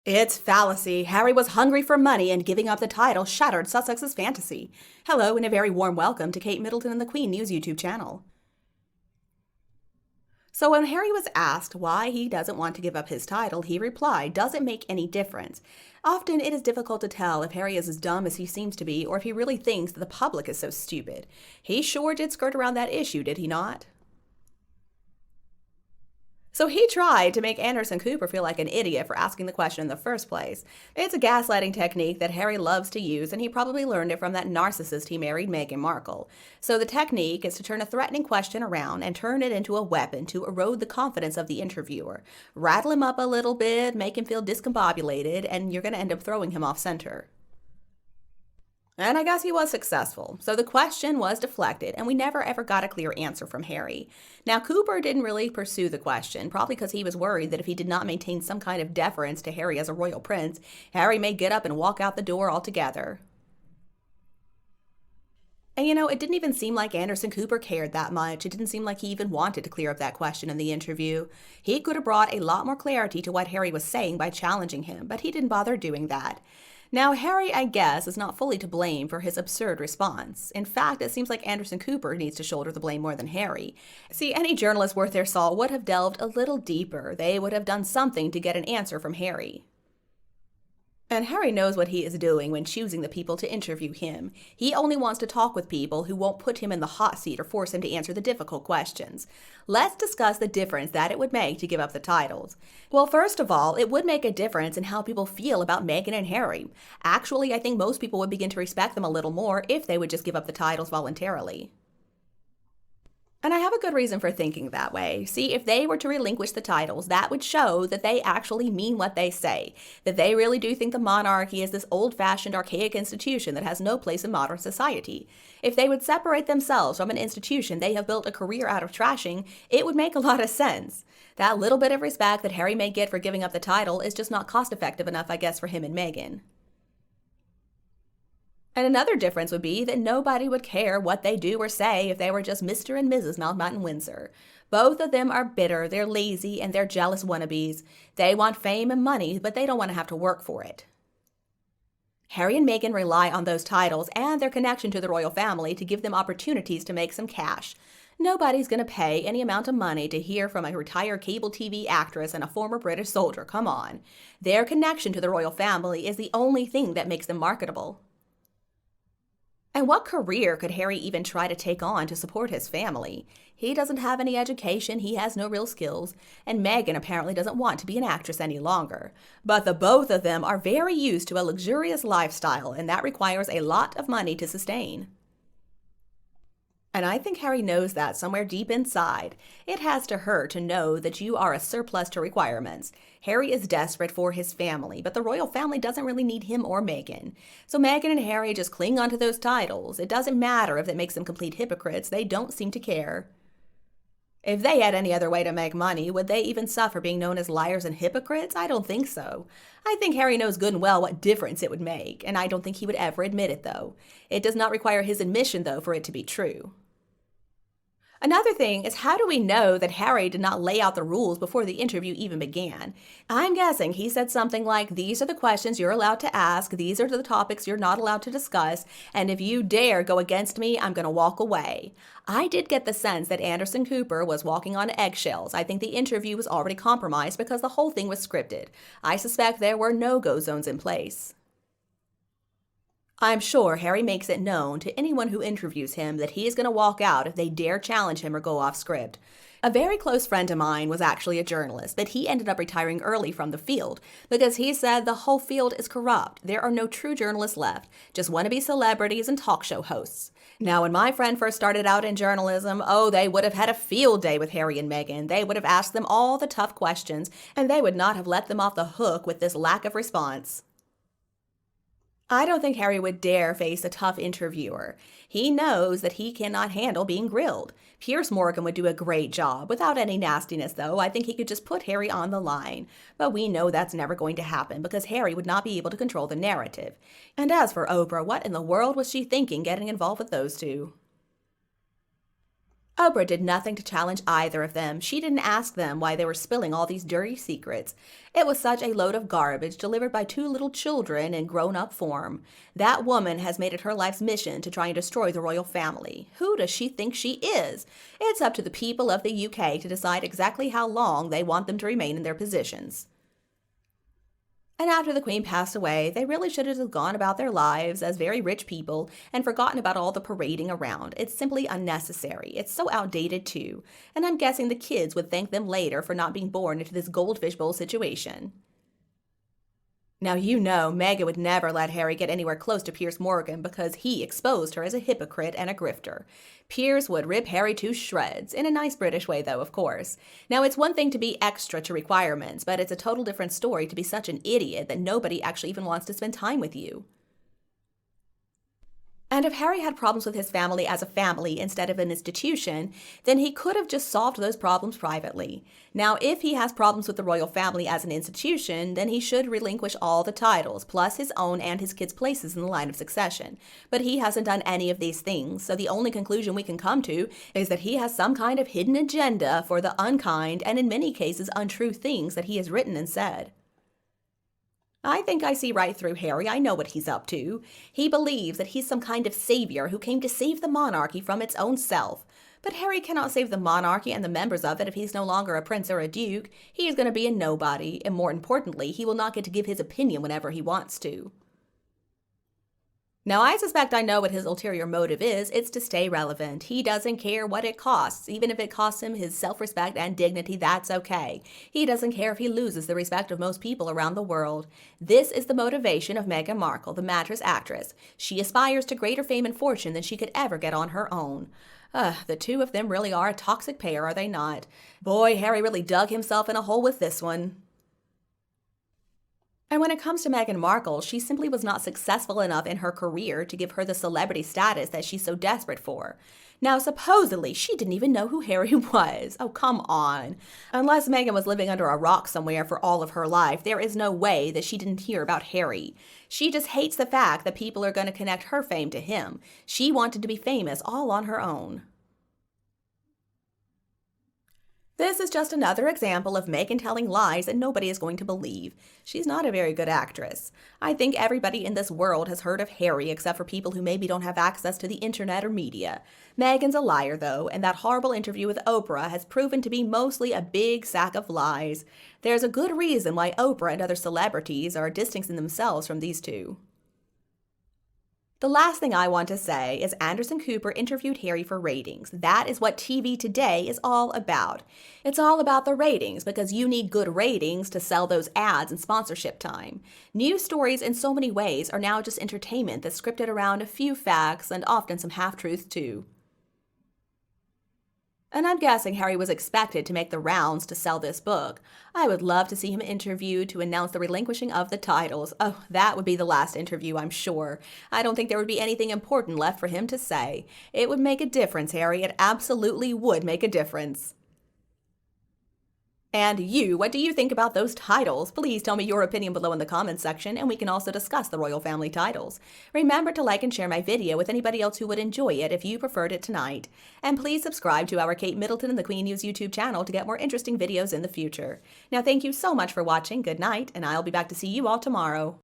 It's fallacy. Harry was hungry for money and giving up the title shattered Sussex's fantasy. Hello and a very warm welcome to Kate Middleton and the Queen News YouTube channel. So when Harry was asked why he doesn't want to give up his title, he replied, "Doesn't make any difference." Often it is difficult to tell if Harry is as dumb as he seems to be or if he really thinks that the public is so stupid. He sure did skirt around that issue, did he not? So he tried to make Anderson Cooper feel like an idiot for asking the question in the first place. It's a gaslighting technique that Harry loves to use, and he probably learned it from that narcissist he married, Meghan Markle. So the technique is to turn a threatening question around and turn it into a weapon to erode the confidence of the interviewer. Rattle him up a little bit, make him feel discombobulated, and you're going to end up throwing him off center. And I guess he was successful. So the question was deflected, and we never ever got a clear answer from Harry. Now, Cooper didn't really pursue the question, probably because he was worried that if he did not maintain some kind of deference to Harry as a royal prince, Harry may get up and walk out the door altogether. And it didn't even seem like Anderson Cooper cared that much. It didn't seem like he even wanted to clear up that question in the interview. He could have brought a lot more clarity to what Harry was saying by challenging him, but he didn't bother doing that. Now, Harry, I guess, is not fully to blame for his absurd response. In fact, it seems like Anderson Cooper needs to shoulder the blame more than Harry. See, any journalist worth their salt would have delved a little deeper. They would have done something to get an answer from Harry. And Harry knows what he is doing when choosing the people to interview him. He only wants to talk with people who won't put him in the hot seat or force him to answer the difficult questions. Let's discuss the difference that it would make to give up the titles. Well, first of all, it would make a difference in how people feel about Meghan and Harry. Actually, I think most people would begin to respect them a little more if they would just give up the titles voluntarily. And I have a good reason for thinking that way. See, if they were to relinquish the titles, that would show that they actually mean what they say, that they really do think the monarchy is this old-fashioned, archaic institution that has no place in modern society. If they would separate themselves from an institution they have built a career out of trashing, it would make a lot of sense. That little bit of respect that Harry may get for giving up the title is just not cost-effective enough, I guess, for him and Meghan. And another difference would be that nobody would care what they do or say if they were just Mr. and Mrs. Mountbatten Windsor. Both of them are bitter, they're lazy, and they're jealous wannabes. They want fame and money, but they don't want to have to work for it. Harry and Meghan rely on those titles and their connection to the royal family to give them opportunities to make some cash. Nobody's going to pay any amount of money to hear from a retired cable TV actress and a former British soldier. Come on. Their connection to the royal family is the only thing that makes them marketable. And what career could Harry even try to take on to support his family? He doesn't have any education, he has no real skills, and Meghan apparently doesn't want to be an actress any longer. But the both of them are very used to a luxurious lifestyle, and that requires a lot of money to sustain. And I think Harry knows that somewhere deep inside. It has to hurt to know that you are a surplus to requirements. Harry is desperate for his family, but the royal family doesn't really need him or Meghan. So Meghan and Harry just cling onto those titles. It doesn't matter if it makes them complete hypocrites. They don't seem to care. If they had any other way to make money, would they even suffer being known as liars and hypocrites? I don't think so. I think Harry knows good and well what difference it would make, and I don't think he would ever admit it, though. It does not require his admission, though, for it to be true. Another thing is, how do we know that Harry did not lay out the rules before the interview even began? I'm guessing he said something like, "These are the questions you're allowed to ask, these are the topics you're not allowed to discuss, and if you dare go against me, I'm going to walk away." I did get the sense that Anderson Cooper was walking on eggshells. I think the interview was already compromised because the whole thing was scripted. I suspect there were no-go zones in place. I'm sure Harry makes it known to anyone who interviews him that he is going to walk out if they dare challenge him or go off script. A very close friend of mine was actually a journalist, but he ended up retiring early from the field because he said the whole field is corrupt. There are no true journalists left, just wannabe celebrities and talk show hosts. Now, when my friend first started out in journalism, they would have had a field day with Harry and Meghan. They would have asked them all the tough questions, and they would not have let them off the hook with this lack of response. I don't think Harry would dare face a tough interviewer. He knows that he cannot handle being grilled. Piers Morgan would do a great job. Without any nastiness, though, I think he could just put Harry on the line. But we know that's never going to happen because Harry would not be able to control the narrative. And as for Oprah, what in the world was she thinking getting involved with those two? Oprah did nothing to challenge either of them. She didn't ask them why they were spilling all these dirty secrets. It was such a load of garbage delivered by two little children in grown-up form. That woman has made it her life's mission to try and destroy the royal family. Who does she think she is? It's up to the people of the UK to decide exactly how long they want them to remain in their positions. And after the Queen passed away, they really should have gone about their lives as very rich people and forgotten about all the parading around. It's simply unnecessary. It's so outdated, too. And I'm guessing the kids would thank them later for not being born into this goldfish bowl situation. Now, you know Meghan would never let Harry get anywhere close to Piers Morgan because he exposed her as a hypocrite and a grifter. Piers would rip Harry to shreds, in a nice British way though, of course. Now, it's one thing to be extra to requirements, but it's a total different story to be such an idiot that nobody actually even wants to spend time with you. And if Harry had problems with his family as a family instead of an institution, then he could have just solved those problems privately. Now, if he has problems with the royal family as an institution, then he should relinquish all the titles, plus his own and his kids' places in the line of succession. But he hasn't done any of these things, so the only conclusion we can come to is that he has some kind of hidden agenda for the unkind and in many cases untrue things that he has written and said. I think I see right through Harry. I know what he's up to. He believes that he's some kind of savior who came to save the monarchy from its own self. But Harry cannot save the monarchy and the members of it if he's no longer a prince or a duke. He is going to be a nobody, and more importantly, he will not get to give his opinion whenever he wants to. Now, I suspect I know what his ulterior motive is. It's to stay relevant. He doesn't care what it costs. Even if it costs him his self-respect and dignity, that's okay. He doesn't care if he loses the respect of most people around the world. This is the motivation of Meghan Markle, the mattress actress. She aspires to greater fame and fortune than she could ever get on her own. The two of them really are a toxic pair, are they not? Boy, Harry really dug himself in a hole with this one. And when it comes to Meghan Markle, she simply was not successful enough in her career to give her the celebrity status that she's so desperate for. Now, supposedly, she didn't even know who Harry was. Oh, come on. Unless Meghan was living under a rock somewhere for all of her life, there is no way that she didn't hear about Harry. She just hates the fact that people are going to connect her fame to him. She wanted to be famous all on her own. This is just another example of Meghan telling lies that nobody is going to believe. She's not a very good actress. I think everybody in this world has heard of Harry except for people who maybe don't have access to the internet or media. Meghan's a liar though, and that horrible interview with Oprah has proven to be mostly a big sack of lies. There's a good reason why Oprah and other celebrities are distancing themselves from these two. The last thing I want to say is Anderson Cooper interviewed Harry for ratings. That is what TV today is all about. It's all about the ratings because you need good ratings to sell those ads and sponsorship time. News stories in so many ways are now just entertainment that's scripted around a few facts and often some half-truths too. And I'm guessing Harry was expected to make the rounds to sell this book. I would love to see him interviewed to announce the relinquishing of the titles. Oh, that would be the last interview, I'm sure. I don't think there would be anything important left for him to say. It would make a difference, Harry. It absolutely would make a difference. And you, what do you think about those titles? Please tell me your opinion below in the comments section, and we can also discuss the royal family titles. Remember to like and share my video with anybody else who would enjoy it if you preferred it tonight. And please subscribe to our Kate Middleton and the Queen News YouTube channel to get more interesting videos in the future. Now, thank you so much for watching. Good night, and I'll be back to see you all tomorrow.